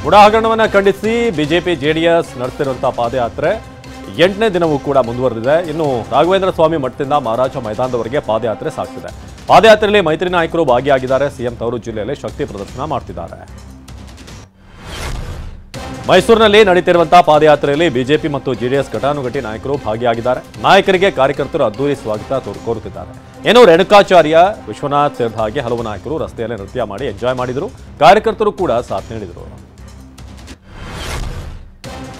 ಮುಡಾ ಹಗರಣವನ್ನು ಖಂಡಿಸಿ BJP JDS ನಡೆಸಿರುವಂತಹ ಪಾದಯಾತ್ರೆ 8ನೇ ದಿನವೂ ಕೂಡ ಮುಂದುವರೆದಿದೆ. ಇನ್ನು ರಾಘವೇಂದ್ರ ಸ್ವಾಮಿ ಮಠದಿಂದ ಮಹಾರಾಜ ಮೈದಾನದವರೆಗೆ ಪಾದಯಾತ್ರೆ ಸಾಗ್ತಿದೆ. ಪಾದಯಾತ್ರೆಯಲ್ಲಿ ಮೈತ್ರಿ ನಾಯಕರು ಭಾಗಿಯಾಗಿದ್ದಾರೆ. ಸಿಎಂ ತವರು ಜಿಲ್ಲೆಯಲ್ಲಿ ಶಕ್ತಿ ಪ್ರದರ್ಶನ ಮಾಡ್ತಿದ್ದಾರೆ. ಮೈಸೂರಿನಲ್ಲಿ ನಡೀತಿರುವಂತಹ ಪಾದಯಾತ್ರೆಯಲ್ಲಿ ಬಿಜೆಪಿ ಮತ್ತು ಜೆಡಿಎಸ್ ಘಟಾನುಘಟಿ ನಾಯಕರು ಭಾಗಿಯಾಗಿದ್ದಾರೆ. ನಾಯಕರಿಗೆ ಕಾರ್ಯಕರ್ತರು ಅದ್ದೂರಿ ಸ್ವಾಗತ ಕೋರುತ್ತಿದ್ದಾರೆ. ಏನು ರೇಣುಕಾಚಾರ್ಯ, ವಿಶ್ವನಾಥ್ ಸೇರಿದ ಹಾಗೆ ಹಲವು ನಾಯಕರು ರಸ್ತೆಯಲ್ಲಿ ನೃತ್ಯ ಮಾಡಿ ಎಂಜಾಯ್ ಮಾಡಿದರು. ಕಾರ್ಯಕರ್ತರು ಕೂಡ ಸಾಥ್ ನೀಡಿದರು.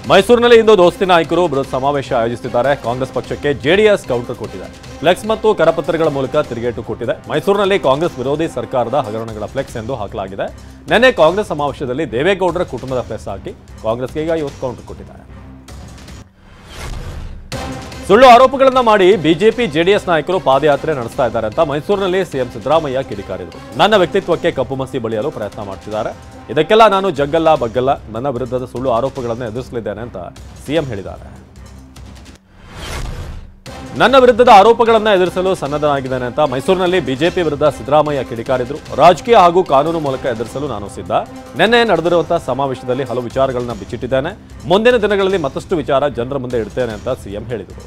ಮೈಸೂರಿನಲ್ಲಿ ಇಂದು ದೋಸ್ತಿ ನಾಯಕರು ಬೃಹತ್ ಸಮಾವೇಶ ಆಯೋಜಿಸಿದ್ದಾರೆ. ಕಾಂಗ್ರೆಸ್ ಪಕ್ಷಕ್ಕೆ ಜೆಡಿಎಸ್ ಕೌಂಟರ್ ಕೊಟ್ಟಿದೆ. ಫ್ಲೆಕ್ಸ್ ಮತ್ತು ಕರಪತ್ರಗಳ ಮೂಲಕ ತಿರುಗೇಟು ಕೊಟ್ಟಿದೆ. ಮೈಸೂರಿನಲ್ಲಿ ಕಾಂಗ್ರೆಸ್ ವಿರೋಧಿ ಸರ್ಕಾರದ ಹಗರಣಗಳ ಫ್ಲೆಕ್ಸ್ ಎಂದು ಹಾಕಲಾಗಿದೆ. ನಿನ್ನೆ ಕಾಂಗ್ರೆಸ್ ಸಮಾವೇಶದಲ್ಲಿ ದೇವೇಗೌಡರ ಕುಟುಂಬದ ಫ್ಲೆಕ್ಸ್ ಹಾಕಿ ಕಾಂಗ್ರೆಸ್ಗೆ ಈಗ ಇವತ್ತು ಕೌಂಟರ್ ಕೊಟ್ಟಿದ್ದಾರೆ. ಸುಳ್ಳು ಆರೋಪಗಳನ್ನ ಮಾಡಿ ಬಿಜೆಪಿ ಜೆಡಿಎಸ್ ನಾಯಕರು ಪಾದಯಾತ್ರೆ ನಡೆಸ್ತಾ ಇದ್ದಾರೆ ಅಂತ ಮೈಸೂರಿನಲ್ಲಿ ಸಿಎಂ ಸಿದ್ದರಾಮಯ್ಯ ಕಿಡಿಕಾರಿದರು. ನನ್ನ ವ್ಯಕ್ತಿತ್ವಕ್ಕೆ ಕಪ್ಪು ಮಸಿ ಬಳಿಯಲು ಪ್ರಯತ್ನ ಮಾಡ್ತಿದ್ದಾರೆ. ಇದಕ್ಕೆಲ್ಲ ನಾನು ಜಗ್ಗಲ್ಲ ಬಗ್ಗಲ್ಲ, ನನ್ನ ವಿರುದ್ಧದ ಸುಳ್ಳು ಆರೋಪಗಳನ್ನು ಎದುರಿಸಲಿದ್ದೇನೆ ಅಂತ ಸಿಎಂ ಹೇಳಿದ್ದಾರೆ. ನನ್ನ ವಿರುದ್ಧದ ಆರೋಪಗಳನ್ನು ಎದುರಿಸಲು ಸನ್ನದ್ಧನಾಗಿದ್ದೇನೆ ಅಂತ ಮೈಸೂರಿನಲ್ಲಿ ಬಿಜೆಪಿ ವಿರುದ್ಧ ಸಿದ್ದರಾಮಯ್ಯ ಕಿಡಿಕಾರಿದ್ರು. ರಾಜಕೀಯ ಹಾಗೂ ಕಾನೂನು ಮೂಲಕ ಎದುರಿಸಲು ನಾನು ಸಿದ್ಧ. ನಿನ್ನೆ ನಡೆದಿರುವಂತಹ ಸಮಾವೇಶದಲ್ಲಿ ಹಲವು ವಿಚಾರಗಳನ್ನ ಬಿಚ್ಚಿಟ್ಟಿದ್ದೇನೆ. ಮುಂದಿನ ದಿನಗಳಲ್ಲಿ ಮತ್ತಷ್ಟು ವಿಚಾರ ಜನರ ಮುಂದೆ ಇಡ್ತೇನೆ ಅಂತ ಸಿಎಂ ಹೇಳಿದರು.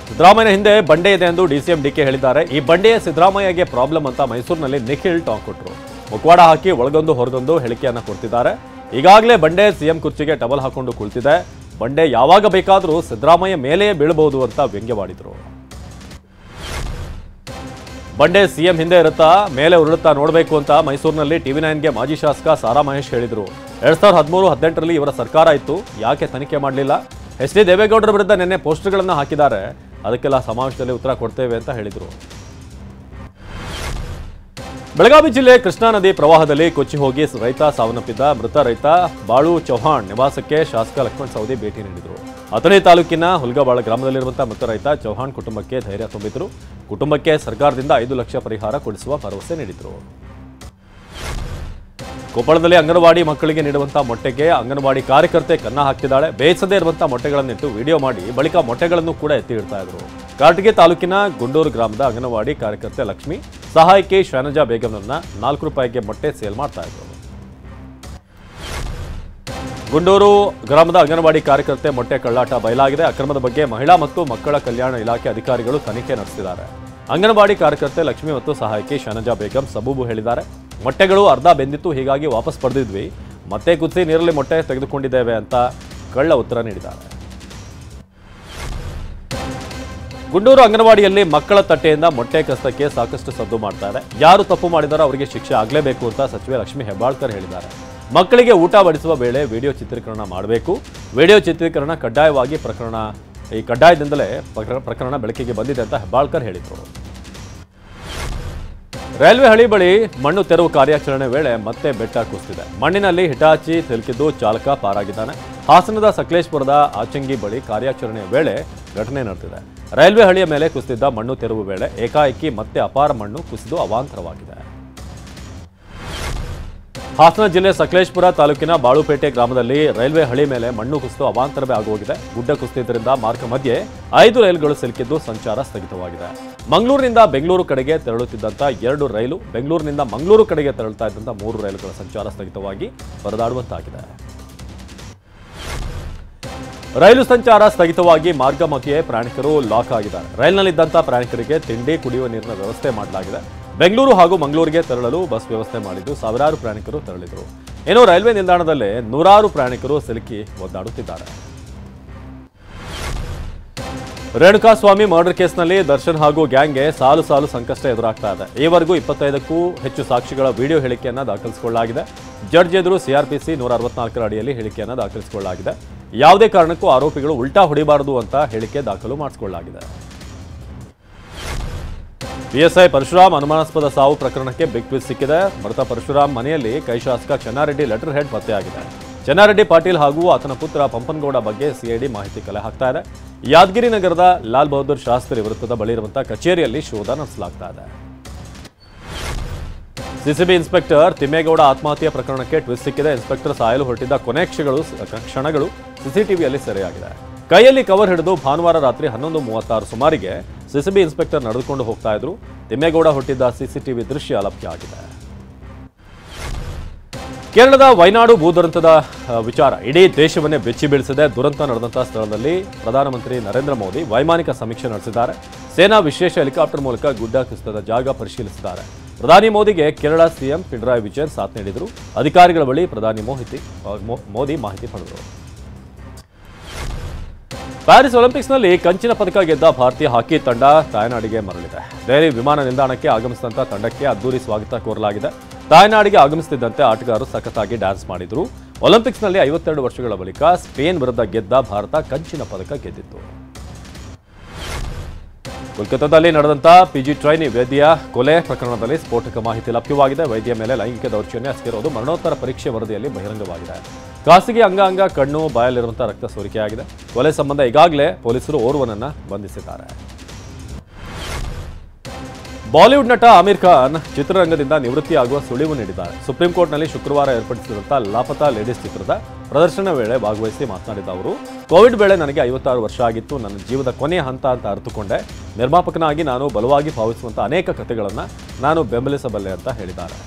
ಸಿದ್ದರಾಮಯ್ಯ ಹಿಂದೆ ಬಂಡೆ ಇದೆ ಎಂದು ಡಿಸಿಎಂ ಡಿಕೆ ಹೇಳಿದ್ದಾರೆ. ಈ ಬಂಡೆಯೇ ಸಿದ್ದರಾಮಯ್ಯಗೆ ಪ್ರಾಬ್ಲಮ್ ಅಂತ ಮೈಸೂರಿನಲ್ಲಿ ನಿಖಿಲ್ ಟಾಂಗ್ ಕೊಟ್ಟರು. ಮುಖವಾಡ ಹಾಕಿ ಒಳಗೊಂದು ಹೊರಗೊಂದು ಹೇಳಿಕೆಯನ್ನ ಕೊಡ್ತಿದ್ದಾರೆ. ಈಗಾಗಲೇ ಬಂಡೆ ಸಿಎಂ ಕುರ್ಚಿಗೆ ಟವಲ್ ಹಾಕೊಂಡು ಕುಳಿತಿದೆ. ಬಂಡೆ ಯಾವಾಗ ಬೇಕಾದರೂ ಸಿದ್ದರಾಮಯ್ಯ ಮೇಲೆಯೇ ಬೀಳಬಹುದು ಅಂತ ವ್ಯಂಗ್ಯವಾಡಿದ್ರು. ಬಂಡೆ ಸಿಎಂ ಹಿಂದೆ ಇರುತ್ತಾ ಮೇಲೆ ಉರುಳುತ್ತಾ ನೋಡಬೇಕು ಅಂತ ಮೈಸೂರಿನಲ್ಲಿ ಟಿವಿ9ಗೆ ಮಾಜಿ ಶಾಸಕ ಸಾರಾ ಮಹೇಶ್ ಹೇಳಿದ್ರು. 2013-18ರಲ್ಲಿ ಇವರ ಸರ್ಕಾರ ಇತ್ತು, ಯಾಕೆ ತನಿಖೆ ಮಾಡಲಿಲ್ಲ? ಎಚ್.ಡಿ. ದೇವೇಗೌಡರ ವಿರುದ್ಧ ನಿನ್ನೆ ಪೋಸ್ಟರ್ಗಳನ್ನು ಹಾಕಿದ್ದಾರೆ. ಅದಕ್ಕೆಲ್ಲ ಸಮಾವೇಶದಲ್ಲಿ ಉತ್ತರ ಕೊಡ್ತೇವೆ ಅಂತ ಹೇಳಿದರು. ಬೆಳಗಾವಿ ಜಿಲ್ಲೆ ಕೃಷ್ಣಾ ನದಿ ಪ್ರವಾಹದಲ್ಲಿ ಕೊಚ್ಚಿ ಹೋಗಿ ರೈತ ಸಾವನ್ನಪ್ಪಿದ್ದ ಮೃತ ರೈತ ಬಾಳು ಚೌಹಾಣ್ ನಿವಾಸಕ್ಕೆ ಶಾಸಕ ಲಕ್ಷ್ಮಣ ಸವದಿ ಭೇಟಿ ನೀಡಿದರು. ಅಥಣಿ ತಾಲೂಕಿನ ಹುಲ್ಗಬಾಳ ಗ್ರಾಮದಲ್ಲಿರುವಂತಹ ಮೃತ ರೈತ ಚೌಹಾಣ್ ಕುಟುಂಬಕ್ಕೆ ಧೈರ್ಯ ತುಂಬಿದರು. ಕುಟುಂಬಕ್ಕೆ ಸರ್ಕಾರದಿಂದ 5 ಲಕ್ಷ ಪರಿಹಾರ ಕೊಡಿಸುವ ಭರವಸೆ ನೀಡಿದರು. ಕೊಪ್ಪಳದಲ್ಲಿ ಅಂಗನವಾಡಿ ಮಕ್ಕಳಿಗೆ ನೀಡುವಂತಹ ಮೊಟ್ಟೆಗೆ ಅಂಗನವಾಡಿ ಕಾರ್ಯಕರ್ತೆ ಕನ್ನ ಹಾಕ್ತಿದ್ದಾಳೆ. ಬೇಯಿಸದೇ ಇರುವಂತಹ ಮೊಟ್ಟೆಗಳನ್ನಿಟ್ಟು ವಿಡಿಯೋ ಮಾಡಿ ಬಳಿಕ ಮೊಟ್ಟೆಗಳನ್ನು ಕೂಡ ಎತ್ತಿ ಇಡ್ತಾ ಇದ್ರು. ಕಾರಟಗಿ ತಾಲೂಕಿನ ಗುಂಡೂರು ಗ್ರಾಮದ ಅಂಗನವಾಡಿ ಕಾರ್ಯಕರ್ತೆ ಲಕ್ಷ್ಮಿ ಸಹಾಯಕಿ ಶೈನಜಾ ಬೇಗಂನನ್ನ ₹4 ಮೊಟ್ಟೆ ಸೇಲ್ ಮಾಡ್ತಾ ಇದ್ರು. ಗುಂಡೂರು ಗ್ರಾಮದ ಅಂಗನವಾಡಿ ಕಾರ್ಯಕರ್ತೆ ಮೊಟ್ಟೆ ಕಳ್ಳಾಟ ಬಯಲಾಗಿದೆ. ಅಕ್ರಮದ ಬಗ್ಗೆ ಮಹಿಳಾ ಮತ್ತು ಮಕ್ಕಳ ಕಲ್ಯಾಣ ಇಲಾಖೆ ಅಧಿಕಾರಿಗಳು ತನಿಖೆ ನಡೆಸಿದ್ದಾರೆ. ಅಂಗನವಾಡಿ ಕಾರ್ಯಕರ್ತೆ ಲಕ್ಷ್ಮಿ ಮತ್ತು ಸಹಾಯಕಿ ಶೈನಜಾ ಬೇಗಂ ಸಬೂಬು ಹೇಳಿದ್ದಾರೆ. ಮೊಟ್ಟೆಗಳು ಅರ್ಧ ಬೆಂದಿತ್ತು, ಹೀಗಾಗಿ ವಾಪಸ್ ಪಡೆದಿದ್ವಿ, ಮತ್ತೆ ಕುದಿಸಿ ನೀರಲ್ಲಿ ಮೊಟ್ಟೆ ತೆಗೆದುಕೊಂಡಿದ್ದೇವೆ ಅಂತ ಕಳ್ಳ ಉತ್ತರ ನೀಡಿದ್ದಾರೆ. ಗುಂಡೂರು ಅಂಗನವಾಡಿಯಲ್ಲಿ ಮಕ್ಕಳ ತಟ್ಟೆಯಿಂದ ಮೊಟ್ಟೆ ಕಸಕ್ಕೆ ಸಾಕಷ್ಟು ಸದ್ದು ಮಾಡ್ತಾ ಇದೆ. ಯಾರು ತಪ್ಪು ಮಾಡಿದಾರೋ ಅವರಿಗೆ ಶಿಕ್ಷೆ ಆಗಲೇಬೇಕು ಅಂತ ಸಚಿವೆ ಲಕ್ಷ್ಮಿ ಹೆಬ್ಬಾಳ್ಕರ್ ಹೇಳಿದ್ದಾರೆ. ಮಕ್ಕಳಿಗೆ ಊಟ ಬಡಿಸುವ ವೇಳೆ ವಿಡಿಯೋ ಚಿತ್ರೀಕರಣ ಮಾಡಬೇಕು. ವಿಡಿಯೋ ಚಿತ್ರೀಕರಣ ಕಡ್ಡಾಯವಾಗಿ ಕಡ್ಡಾಯದಿಂದಲೇ ಪ್ರಕರಣ ಬೆಳಕಿಗೆ ಬಂದಿದೆ ಅಂತ ಹೆಬ್ಬಾಳ್ಕರ್ ಹೇಳಿದರು. ರೈಲ್ವೆ ಹಳಿ ಬಳಿ ಮಣ್ಣು ತೆರವು ಕಾರ್ಯಾಚರಣೆ ವೇಳೆ ಮತ್ತೆ ಬೆಟ್ಟ ಕುಸಿದಿದೆ. ಮಣ್ಣಿನಲ್ಲಿ ಹಿಟಾಚಿ ಸಿಲುಕಿದ್ದು ಚಾಲಕ ಪಾರಾಗಿದ್ದಾನೆ. ಹಾಸನದ ಸಕಲೇಶ್ಪುರದ ಆಚಂಗಿ ಬಳಿ ಕಾರ್ಯಾಚರಣೆಯ ವೇಳೆ ಘಟನೆ ನಡೆದಿದೆ. ರೈಲ್ವೆ ಹಳಿಯ ಮೇಲೆ ಕುಸಿದಿದ್ದ ಮಣ್ಣು ತೆರವು ವೇಳೆ ಏಕಾಏಕಿ ಮತ್ತೆ ಅಪಾರ ಮಣ್ಣು ಕುಸಿದು ಅವಾಂತರವಾಗಿದೆ. ಹಾಸನ ಜಿಲ್ಲೆ ಸಕಲೇಶ್ಪುರ ತಾಲೂಕಿನ ಬಾಳುಪೇಟೆ ಗ್ರಾಮದಲ್ಲಿ ರೈಲ್ವೆ ಹಳಿ ಮೇಲೆ ಮಣ್ಣು ಕುಸಿದು ಅವಾಂತರವೇ ಆಗೋಗಿದೆ. ಗುಡ್ಡ ಕುಸಿದಿದ್ದರಿಂದ ಮಾರ್ಗ ಮಧ್ಯೆ 5 ರೈಲುಗಳು ಸಿಲುಕಿದ್ದು ಸಂಚಾರ ಸ್ಥಗಿತವಾಗಿದೆ. ಮಂಗಳೂರಿನಿಂದ ಬೆಂಗಳೂರು ಕಡೆಗೆ ತೆರಳುತ್ತಿದ್ದಂಥ 2 ರೈಲು, ಬೆಂಗಳೂರಿನಿಂದ ಮಂಗಳೂರು ಕಡೆಗೆ ತೆರಳುತ್ತಾ ಇದ್ದಂಥ 3 ರೈಲುಗಳ ಸಂಚಾರ ಸ್ಥಗಿತವಾಗಿ ಪರದಾಡುವಂತಾಗಿದೆ. ರೈಲು ಸಂಚಾರ ಸ್ಥಗಿತವಾಗಿ ಮಾರ್ಗ ಮಧ್ಯೆ ಪ್ರಯಾಣಿಕರು ಲಾಕ್ ಆಗಿದ್ದಾರೆ. ರೈಲಿನಲ್ಲಿದ್ದಂಥ ಪ್ರಯಾಣಿಕರಿಗೆ ತಿಂಡಿ, ಕುಡಿಯುವ ನೀರಿನ ವ್ಯವಸ್ಥೆ ಮಾಡಲಾಗಿದೆ. ಬೆಂಗಳೂರು ಹಾಗೂ ಮಂಗಳೂರಿಗೆ ತೆರಳಲು ಬಸ್ ವ್ಯವಸ್ಥೆ ಮಾಡಿದ್ದು ಸಾವಿರಾರು ಪ್ರಯಾಣಿಕರು ತೆರಳಿದರು. ಇನ್ನು ರೈಲ್ವೆ ನಿಲ್ದಾಣದಲ್ಲೇ ನೂರಾರು ಪ್ರಯಾಣಿಕರು ಸಿಲುಕಿ ಒದ್ದಾಡುತ್ತಿದ್ದಾರೆ. ರೇಣುಕಾಸ್ವಾಮಿ ಮರ್ಡರ್ ಕೇಸ್ನಲ್ಲಿ ದರ್ಶನ್ ಹಾಗೂ ಗ್ಯಾಂಗ್ಗೆ ಸಾಲು ಸಾಲು ಸಂಕಷ್ಟ ಎದುರಾಗ್ತಾ ಇದೆ. ಈವರೆಗೂ 25ಕ್ಕೂ ಹೆಚ್ಚು ಸಾಕ್ಷಿಗಳ ವಿಡಿಯೋ ಹೇಳಿಕೆಯನ್ನು ದಾಖಲಿಸಿಕೊಳ್ಳಲಾಗಿದೆ. ಜಡ್ಜ್ ಎದುರು ಸಿಆರ್ಪಿಸಿ 164 ಅಡಿಯಲ್ಲಿ ಹೇಳಿಕೆಯನ್ನು ದಾಖಲಿಸಿಕೊಳ್ಳಲಾಗಿದೆ. ಯಾವುದೇ ಕಾರಣಕ್ಕೂ ಆರೋಪಿಗಳು ಉಲ್ಟಾ ಹೊಡಿಬಾರದು ಅಂತ ಹೇಳಿಕೆ ದಾಖಲು ಮಾಡಿಸಿಕೊಳ್ಳಲಾಗಿದೆ. ಪಿಎಸ್ಐ ಪರಶುರಾಮ್ ಅನುಮಾನಾಸ್ಪದ ಸಾವು ಪ್ರಕರಣಕ್ಕೆ ಬಿಗ್ ಟ್ವಿಸ್ಟ್ ಸಿಕ್ಕಿದೆ. ಮೃತ ಪರಶುರಾಮ್ ಮನೆಯಲ್ಲಿ ಕೈ ಶಾಸಕ ಚೆನ್ನಾರೆಡ್ಡಿ ಲೆಟರ್ ಹೆಡ್ ಪತ್ತೆಯಾಗಿದೆ. ಚೆನ್ನಾರೆಡ್ಡಿ ಪಾಟೀಲ್ ಹಾಗೂ ಆತನ ಪುತ್ರ ಪಂಪನಗೌಡ ಬಗ್ಗೆ ಸಿಐಡಿ ಮಾಹಿತಿ ಕಲೆ ಹಾಕ್ತಾ ಇದೆ. ಯಾದಗಿರಿ ನಗರದ ಲಾಲ್ ಬಹದ್ದೂರ್ ಶಾಸ್ತ್ರಿ ವೃತ್ತದ ಬಳಿ ಇರುವಂತಹ ಕಚೇರಿಯಲ್ಲಿ ಶೋಧ ನಡೆಸಲಾಗ್ತಾ ಇದೆ. ಸಿಸಿಬಿ ಇನ್ಸ್ಪೆಕ್ಟರ್ ತಿಮ್ಮೇಗೌಡ ಆತ್ಮಹತ್ಯೆ ಪ್ರಕರಣಕ್ಕೆ ಟ್ವಿಸ್ಟ್ ಸಿಕ್ಕಿದೆ. ಇನ್ಸ್ಪೆಕ್ಟರ್ ಸಾಯಲು ಹೊರಟಿದ್ದ ಕೊನೆ ಕ್ಷಣಗಳು ಸಿಸಿಟಿವಿಯಲ್ಲಿ ಸೆರೆಯಾಗಿದೆ. ಕೈಯಲ್ಲಿ ಕವರ್ ಹಿಡಿದು ಭಾನುವಾರ ರಾತ್ರಿ 11:36 ಸುಮಾರಿಗೆ ಸಿಸಿಬಿ ಇನ್ಸ್ಪೆಕ್ಟರ್ ನಡೆದುಕೊಂಡು ಹೋಗ್ತಾ ಇದ್ರು. ತಿಮ್ಮೇಗೌಡ ಹುಟ್ಟಿದ್ದ ಸಿಸಿಟಿವಿ ದೃಶ್ಯ ಲಭ್ಯ ಆಗಿದೆ. ಕೇರಳದ ವಯನಾಡು ಭೂದುರಂತದ ವಿಚಾರ ಇಡೀ ದೇಶವನ್ನೇ ಬೆಚ್ಚಿ ಬೀಳಿಸಿದೆ. ದುರಂತ ನಡೆದಂತಹ ಸ್ಥಳದಲ್ಲಿ ಪ್ರಧಾನಮಂತ್ರಿ ನರೇಂದ್ರ ಮೋದಿ ವೈಮಾನಿಕ ಸಮೀಕ್ಷೆ ನಡೆಸಿದ್ದಾರೆ. ಸೇನಾ ವಿಶೇಷ ಹೆಲಿಕಾಪ್ಟರ್ ಮೂಲಕ ಗುಡ್ಡ ಕುಸಿದ ಜಾಗ ಪರಿಶೀಲಿಸಿದ್ದಾರೆ. ಪ್ರಧಾನಿ ಮೋದಿಗೆ ಕೇರಳ ಸಿಎಂ ಪಿಣರಾಯಿ ವಿಜಯನ್ ಸಾಥ್ ನೀಡಿದರು. ಅಧಿಕಾರಿಗಳ ಬಳಿ ಪ್ರಧಾನಿ ಮೋದಿ ಮಾಹಿತಿ ಪಡೆದರು. ಪ್ಯಾರಿಸ್ ಒಲಿಂಪಿಕ್ಸ್ನಲ್ಲಿ ಕಂಚಿನ ಪದಕ ಗೆದ್ದ ಭಾರತೀಯ ಹಾಕಿ ತಂಡ ತಾಯ್ನಾಡಿಗೆ ಮರಳಿದೆ. ದೆಹಲಿ ವಿಮಾನ ನಿಲ್ದಾಣಕ್ಕೆ ಆಗಮಿಸಿದಂಥ ತಂಡಕ್ಕೆ ಅದ್ದೂರಿ ಸ್ವಾಗತ ಕೋರಲಾಗಿದೆ. ತಾಯ್ನಾಡಿಗೆ ಆಗಮಿಸುತ್ತಿದ್ದಂತೆ ಆಟಗಾರರು ಸಖತ್ತಾಗಿ ಡ್ಯಾನ್ಸ್ ಮಾಡಿದರು. ಒಲಿಂಪಿಕ್ಸ್ನಲ್ಲಿ 52 ವರ್ಷಗಳ ಬಳಿಕ ಸ್ಪೇನ್ ವಿರುದ್ಧ ಗೆದ್ದ ಭಾರತ ಕಂಚಿನ ಪದಕ ಗೆದ್ದಿತ್ತು. ಕೋಲ್ಕತ್ತಾದಲ್ಲಿ ನಡೆದಂಥ ಪಿಜಿ ಟ್ರೈನಿ ವೈದ್ಯ ಕೊಲೆ ಪ್ರಕರಣದಲ್ಲಿ ಸ್ಫೋಟಕ ಮಾಹಿತಿ ಲಭ್ಯವಾಗಿದೆ. ವೈದ್ಯ ಮೇಲೆ ಲೈಂಗಿಕ ದೌರ್ಜನ್ಯ ಎಸಗಿರೋದು ಮರಣೋತ್ತರ ಪರೀಕ್ಷೆ ವರದಿಯಲ್ಲಿ ಬಹಿರಂಗವಾಗಿದೆ. ಖಾಸಗಿ ಅಂಗಾಂಗ ಕಣ್ಣು ಬಾಯಲ್ಲಿರುವಂತಹ ರಕ್ತ ಸೋರಿಕೆಯಾಗಿದೆ. ಕೊಲೆ ಸಂಬಂಧ ಈಗಾಗಲೇ ಪೊಲೀಸರು ಓರ್ವನನ್ನ ಬಂಧಿಸಿದ್ದಾರೆ. ಬಾಲಿವುಡ್ ನಟ ಆಮಿರ್ ಖಾನ್ ಚಿತ್ರರಂಗದಿಂದ ನಿವೃತ್ತಿಯಾಗುವ ಸುಳಿವು ನೀಡಿದ್ದಾರೆ. ಸುಪ್ರೀಂ ಕೋರ್ಟ್ನಲ್ಲಿ ಶುಕ್ರವಾರ ಏರ್ಪಡಿಸಿದಂಥ ಲಾಪತಾ ಲೇಡೀಸ್ ಚಿತ್ರದ ಪ್ರದರ್ಶನ ವೇಳೆ ಭಾಗವಹಿಸಿ ಮಾತನಾಡಿದ ಅವರು, ಕೋವಿಡ್ ವೇಳೆ ನನಗೆ 56 ವರ್ಷ ಆಗಿತ್ತು. ನನ್ನ ಜೀವದ ಕೊನೆಯ ಹಂತ ಅಂತ ಅರಿತುಕೊಂಡೆ. ನಿರ್ಮಾಪಕನಾಗಿ ನಾನು ಬಲವಾಗಿ ಭಾವಿಸುವಂಥ ಅನೇಕ ಕಥೆಗಳನ್ನು ನಾನು ಬೆಂಬಲಿಸಬಲ್ಲೆ ಅಂತ ಹೇಳಿದ್ದಾರೆ.